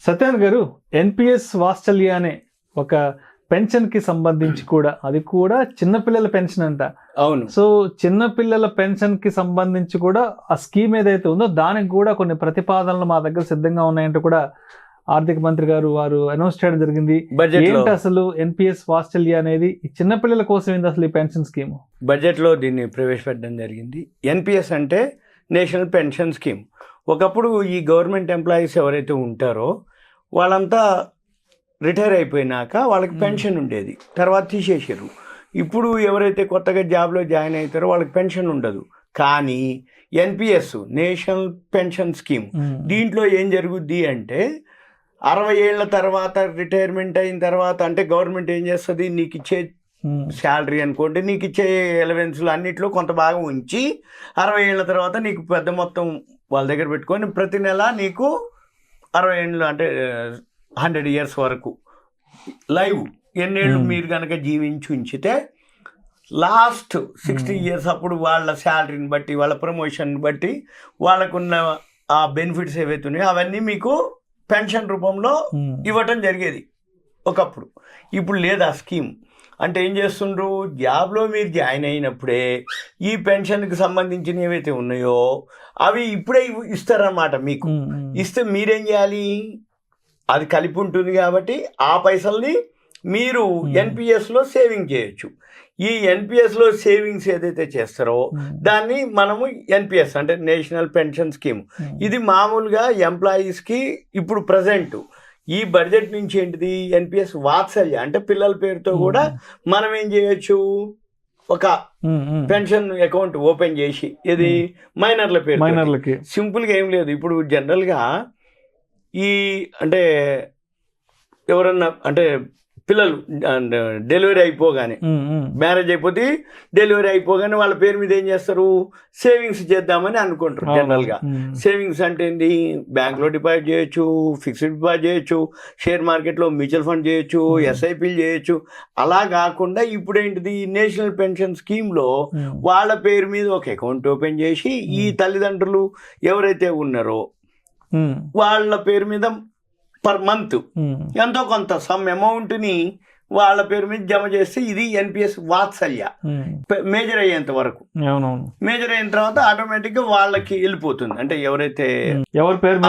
సత్యనారాయణ గారు, ఎన్పిఎస్ వాత్సల్య అనే ఒక పెన్షన్ కి సంబంధించి కూడా, అది కూడా చిన్నపిల్లల పెన్షన్ అంట. అవును. సో చిన్నపిల్లల పెన్షన్ కి సంబంధించి కూడా ఆ స్కీమ్ ఏదైతే ఉందో దానికి కూడా కొన్ని ప్రతిపాదనలు మా దగ్గర సిద్ధంగా ఉన్నాయంటూ కూడా ఆర్థిక మంత్రి గారు వారు అనౌన్స్ చేయడం జరిగింది. బడ్జెట్ లో ఏంటి అసలు ఎన్పిఎస్ వాత్సల్య అనేది? ఈ చిన్నపిల్లల కోసం ఏంటి అసలు ఈ పెన్షన్ స్కీమ్? బడ్జెట్ లో దీన్ని ప్రవేశపెట్టడం జరిగింది. ఎన్పిఎస్ అంటే నేషనల్ పెన్షన్ స్కీమ్. ఒకప్పుడు ఈ గవర్నమెంట్ ఎంప్లాయీస్ ఎవరైతే ఉంటారో వాళ్ళంతా రిటైర్ అయిపోయినాక వాళ్ళకి పెన్షన్ ఉండేది, తర్వాత తీసేసారు. ఇప్పుడు ఎవరైతే కొత్తగా జాబ్లో జాయిన్ అవుతారో వాళ్ళకి పెన్షన్ ఉండదు. కానీ ఎన్పిఎస్ నేషనల్ పెన్షన్ స్కీమ్, దీంట్లో ఏం జరుగుద్ది అంటే 60 ఏళ్ల తర్వాత రిటైర్మెంట్ అయిన తర్వాత, అంటే గవర్నమెంట్ ఏం చేస్తుంది, నీకు ఇచ్చే శాలరీ అనుకోండి, నీకు ఇచ్చే ఎలవెన్స్లు అన్నిట్లో కొంత భాగం ఉంచి 60 ఏళ్ల తర్వాత నీకు పెద్ద మొత్తం వాళ్ళ దగ్గర పెట్టుకొని ప్రతి నెల నీకు 60 ఏళ్ళు అంటే 100 ఇయర్స్ వరకు లైవ్ ఎన్నేళ్ళు మీరు కనుక జీవించి ఉంచితే లాస్ట్ 60 ఇయర్స్ అప్పుడు వాళ్ళ శాలరీని బట్టి, వాళ్ళ ప్రమోషన్ బట్టి, వాళ్ళకున్న ఆ బెనిఫిట్స్ ఏవైతే ఉన్నాయో అవన్నీ మీకు పెన్షన్ రూపంలో ఇవ్వటం జరిగేది ఒకప్పుడు. ఇప్పుడు లేదు ఆ స్కీమ్. అంటే ఏం చేస్తుండ్రు, జాబ్లో మీరు జాయిన్ అయినప్పుడే ఈ పెన్షన్కి సంబంధించిన ఏవైతే ఉన్నాయో అవి ఇప్పుడే ఇస్తారన్నమాట. మీకు ఇస్తే మీరేం చేయాలి, అది కలిపి ఉంటుంది కాబట్టి ఆ పైసల్ని మీరు ఎన్పిఎస్లో సేవింగ్ చేయొచ్చు. ఈ ఎన్పిఎస్లో సేవింగ్స్ ఏదైతే చేస్తారో దాన్ని మనము ఎన్పిఎస్ అంటే నేషనల్ పెన్షన్ స్కీమ్. ఇది మామూలుగా ఎంప్లాయీస్కి ఇప్పుడు ప్రజెంట్ ఈ బడ్జెట్ నుంచి ఏంటిది, ఎన్పిఎస్ వాత్సల్య అంటే పిల్లల పేరుతో కూడా మనం ఏం చేయొచ్చు, ఒక పెన్షన్ అకౌంట్ ఓపెన్ చేసి, ఇది మైనర్ల పేరు, మైనర్లకి సింపుల్గా ఏం లేదు. ఇప్పుడు జనరల్గా ఈ అంటే ఎవరన్నా అంటే పిల్లలు డెలివరీ అయిపోగానే, మ్యారేజ్ అయిపోతే డెలివరీ అయిపోగానే వాళ్ళ పేరు మీద ఏం చేస్తారు, సేవింగ్స్ చేద్దామని అనుకుంటారు. జనరల్గా సేవింగ్స్ అంటే ఏంటి, బ్యాంక్లో డిపాజిట్ చేయొచ్చు, ఫిక్స్డ్ డిపాజిట్ చేయొచ్చు, షేర్ మార్కెట్లో మ్యూచువల్ ఫండ్ చేయొచ్చు, ఎస్ఐపీలు చేయొచ్చు. అలా కాకుండా ఇప్పుడు ఏంటిది, నేషనల్ పెన్షన్ స్కీమ్లో వాళ్ళ పేరు మీద ఒక అకౌంట్ ఓపెన్ చేసి ఈ తల్లిదండ్రులు ఎవరైతే ఉన్నారో వాళ్ళ పేరు మీద పర్ మంత్ ఎంతో కొంత సమ్ అమౌంట్ని వాళ్ళ పేరు మీద జమ చేస్తే ఇది ఎన్పిఎస్ వాత్సల్య. మేజర్ అయ్యేంత వరకు, మేజర్ అయిన తర్వాత ఆటోమేటిక్గా వాళ్ళకి వెళ్ళిపోతుంది. అంటే ఎవరైతే ఎవరి పేరు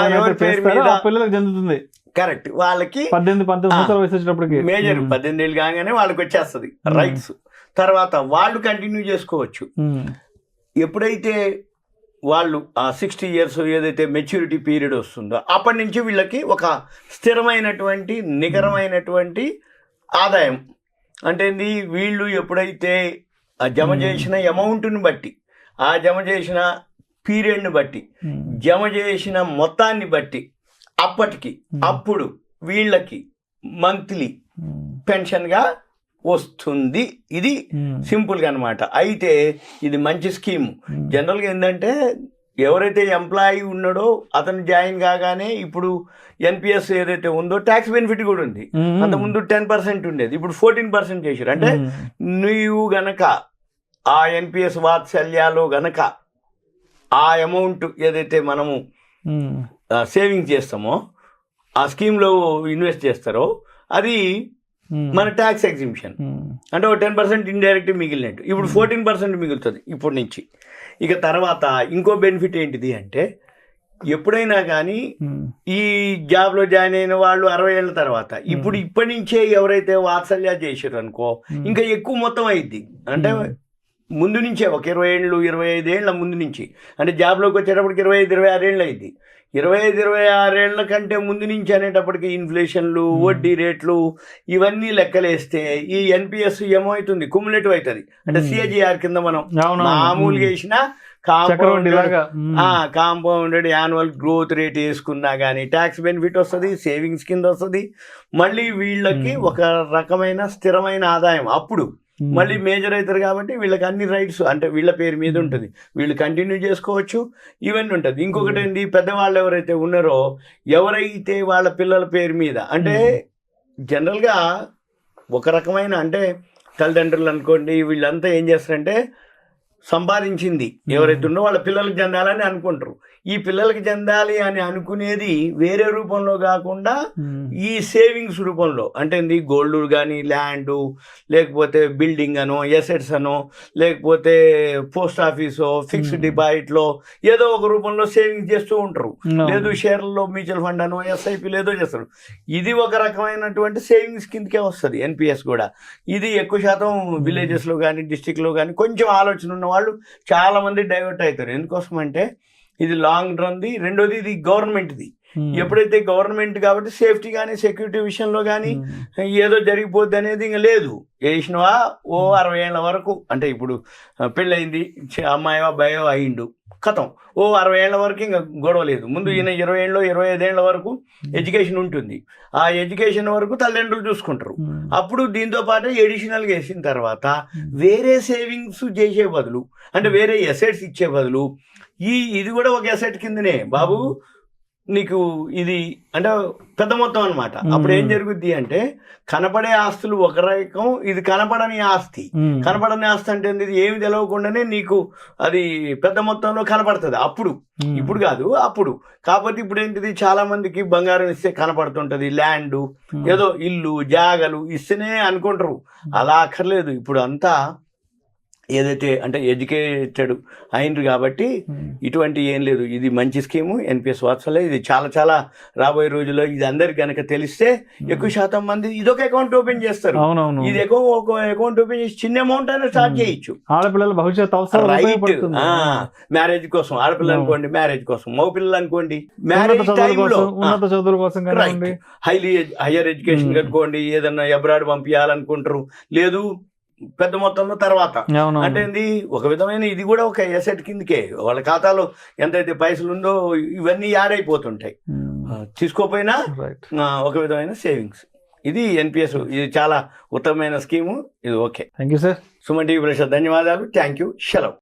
మీద పిల్లలకు చెందుతుంది. కరెక్ట్, వాళ్ళకి 18-19 వయసు వచ్చేటప్పటికి మేజర్ 18 ఏళ్ళు కాగానే వాళ్ళకి వచ్చేస్తుంది రైట్స్. తర్వాత వాళ్ళు కంటిన్యూ చేసుకోవచ్చు. ఎప్పుడైతే వాళ్ళు ఆ 60 ఇయర్స్ ఏదైతే మెచ్యూరిటీ పీరియడ్ వస్తుందో అప్పటి నుంచి వీళ్ళకి ఒక స్థిరమైనటువంటి నికరమైనటువంటి ఆదాయం అంటే వీళ్ళు ఎప్పుడైతే జమ చేసిన అమౌంట్ని బట్టి, ఆ జమ చేసిన పీరియడ్ని బట్టి, జమ చేసిన మొత్తాన్ని బట్టి అప్పుడు వీళ్ళకి మంత్లీ పెన్షన్గా వస్తుంది. ఇది సింపుల్గా అనమాట. అయితే ఇది మంచి స్కీమ్. జనరల్గా ఏంటంటే ఎవరైతే ఎంప్లాయీ ఉన్నాడో అతను జాయిన్ కాగానే ఇప్పుడు ఎన్పిఎస్ ఏదైతే ఉందో ట్యాక్స్ బెనిఫిట్ కూడా ఉంది. అంతకుముందు 10% ఉండేది, ఇప్పుడు 14% చేశారు. అంటే నువ్వు గనక ఆ ఎన్పిఎస్ వాత్సల్యాలో గనక ఆ అమౌంట్ ఏదైతే మనము సేవింగ్ చేస్తామో, ఆ స్కీమ్లో ఇన్వెస్ట్ చేస్తారో అది మన ట్యాక్స్ ఎగ్జిబిషన్. అంటే ఒక 10% ఇండైరెక్ట్ మిగిలినట్టు. ఇప్పుడు 14% మిగులుతుంది ఇప్పటి నుంచి. ఇక తర్వాత ఇంకో బెనిఫిట్ ఏంటిది అంటే, ఎప్పుడైనా కానీ ఈ జాబ్లో జాయిన్ అయిన వాళ్ళు 60 ఏళ్ళ తర్వాత ఇప్పటి నుంచే ఎవరైతే వాత్సల్య చేశారు అనుకో, ఇంకా ఎక్కువ మొత్తం అయింది. అంటే ముందు నుంచే ఒక 20 ఏళ్ళు 25 ఏళ్ళ ముందు నుంచి, అంటే జాబ్లోకి వచ్చేటప్పటికి 25-26 ఏళ్ళు అయింది. 25-26 ఏళ్ల కంటే ముందు నుంచి అనేటప్పటికి ఇన్ఫ్లేషన్లు, వడ్డీ రేట్లు ఇవన్నీ లెక్కలేస్తే ఈ ఎన్పిఎస్ ఏమవుతుంది, కుములేటివ్ అవుతుంది. అంటే సిఏజిఆర్ కింద మనం మామూలుగా వేసిన కాంపౌండెడ్ యాన్యువల్ గ్రోత్ రేట్ వేసుకున్నా కానీ ట్యాక్స్ బెనిఫిట్ వస్తుంది, సేవింగ్స్ కింద వస్తుంది. మళ్ళీ వీళ్ళకి ఒక రకమైన స్థిరమైన ఆదాయం. అప్పుడు మళ్ళీ మేజర్ అవుతారు కాబట్టి వీళ్ళకి అన్ని రైట్స్ అంటే వీళ్ళ పేరు మీద ఉంటుంది, వీళ్ళు కంటిన్యూ చేసుకోవచ్చు, ఇవన్నీ ఉంటుంది. ఇంకొకటి ఏంటి, పెద్దవాళ్ళు ఎవరైతే ఉన్నారో, ఎవరైతే వాళ్ళ పిల్లల పేరు మీద, అంటే జనరల్గా ఒక రకమైన అంటే తల్లిదండ్రులు అనుకోండి, వీళ్ళంతా ఏం చేస్తారంటే సంపాదించింది ఎవరైతే ఉన్నో వాళ్ళ పిల్లలకి చెందాలని అనుకుంటారు. ఈ పిల్లలకి చెందాలి అని అనుకునేది వేరే రూపంలో కాకుండా ఈ సేవింగ్స్ రూపంలో, అంటే గోల్డ్ కానీ, ల్యాండ్, లేకపోతే బిల్డింగ్ అనో, ఎసెట్స్ అనో, లేకపోతే పోస్ట్ ఆఫీసో, ఫిక్స్డ్ డిపాజిట్లో ఏదో ఒక రూపంలో సేవింగ్స్ చేస్తూ ఉంటారు. లేదు షేర్లలో మ్యూచువల్ ఫండ్ అనో, ఎస్ఐపి ఏదో చేస్తారు. ఇది ఒక రకమైనటువంటి సేవింగ్స్ కిందకే వస్తుంది ఎన్పిఎస్ కూడా. ఇది ఎక్కువ శాతం విలేజెస్లో కానీ, డిస్టిక్లో కానీ కొంచెం ఆలోచన ఉన్న వాళ్ళు చాలా మంది డైవర్ట్ అవుతారు. ఎందుకోసం అంటే ఇది లాంగ్ రన్ది, రెండోది ఇది గవర్నమెంట్ది. ఎప్పుడైతే గవర్నమెంట్ కాబట్టి సేఫ్టీ కానీ, సెక్యూరిటీ విషయంలో కానీ ఏదో జరిగిపోద్ది అనేది ఇంకా లేదు. వేసినవా ఓ 60 ఏళ్ళ వరకు, అంటే ఇప్పుడు పెళ్ళయింది, అమ్మాయో అబ్బాయో అయిండు, కథం ఓ 60 ఏళ్ళ వరకు ఇంకా గొడవ లేదు. ముందు ఈయన 20 ఏళ్ళు 25 ఏళ్ళ వరకు ఎడ్యుకేషన్ ఉంటుంది. ఆ ఎడ్యుకేషన్ వరకు తల్లిదండ్రులు చూసుకుంటారు. అప్పుడు దీంతో పాటు ఎడిషనల్గా వేసిన తర్వాత వేరే సేవింగ్స్ చేసే బదులు, అంటే వేరే ఎసెట్స్ ఇచ్చే బదులు ఇది కూడా ఒక ఎసెట్ కిందనే బాబు నీకు ఇది అంటే పెద్ద మొత్తం అనమాట. అప్పుడు ఏం జరుగుద్ది అంటే కనపడే ఆస్తులు ఒక రకం, ఇది కనపడని ఆస్తి. కనపడని ఆస్తి అంటే ఇది ఏమి తెలవకుండానే నీకు అది పెద్ద మొత్తంలో కనపడుతుంది. అప్పుడు, ఇప్పుడు కాదు అప్పుడు. కాకపోతే ఇప్పుడు ఏంటిది, చాలా మందికి బంగారం ఇస్తే కనపడుతుంటది, ల్యాండ్ ఏదో ఇల్లు జాగలు ఇస్తేనే అనుకుంటారు. అలా అక్కర్లేదు. ఇప్పుడు అంతా ఏదైతే అంటే ఎడ్యుకేటెడ్ అయినరు కాబట్టి ఇటువంటి ఏం లేదు. ఇది మంచి స్కీము ఎన్పిఎస్ వాత్సల్య. ఇది చాలా చాలా రాబోయే రోజుల్లో ఇది అందరికి కనుక తెలిస్తే ఎక్కువ శాతం మంది ఇదొక అకౌంట్ ఓపెన్ చేస్తారు. ఇది ఒక అకౌంట్ ఓపెన్ చేసి చిన్న అమౌంట్ అయినా స్టార్ట్ చేయొచ్చు. ఆడపిల్లల భవిష్యత్ మ్యారేజ్ కోసం, ఆడపిల్లలు అనుకోండి మ్యారేజ్ కోసం, మగ పిల్లలు అనుకోండి మ్యారేజ్ టైంలో, హైయర్ ఎడ్యుకేషన్ కనుకోండి, ఏదన్నా అబ్రాడ్ పంపించాలనుకుంటారు, లేదు పెద్ద మొత్తంలో తర్వాత. అంటే ఒక విధమైన ఇది కూడా ఒక ఎసెట్ కిందకే. వాళ్ళ ఖాతాలో ఎంతైతే పైసలు ఉందో ఇవన్నీ యాడ్ అయిపోతుంటాయి. తీసుకోపోయినా ఒక విధమైన సేవింగ్స్. ఇది ఎన్పిఎస్. ఇది చాలా ఉత్తమమైన స్కీము. ఇది okay. Thank you sir. Suman TV ప్రేక్షకులకు ధన్యవాదాలు. Thank you. సెలవు.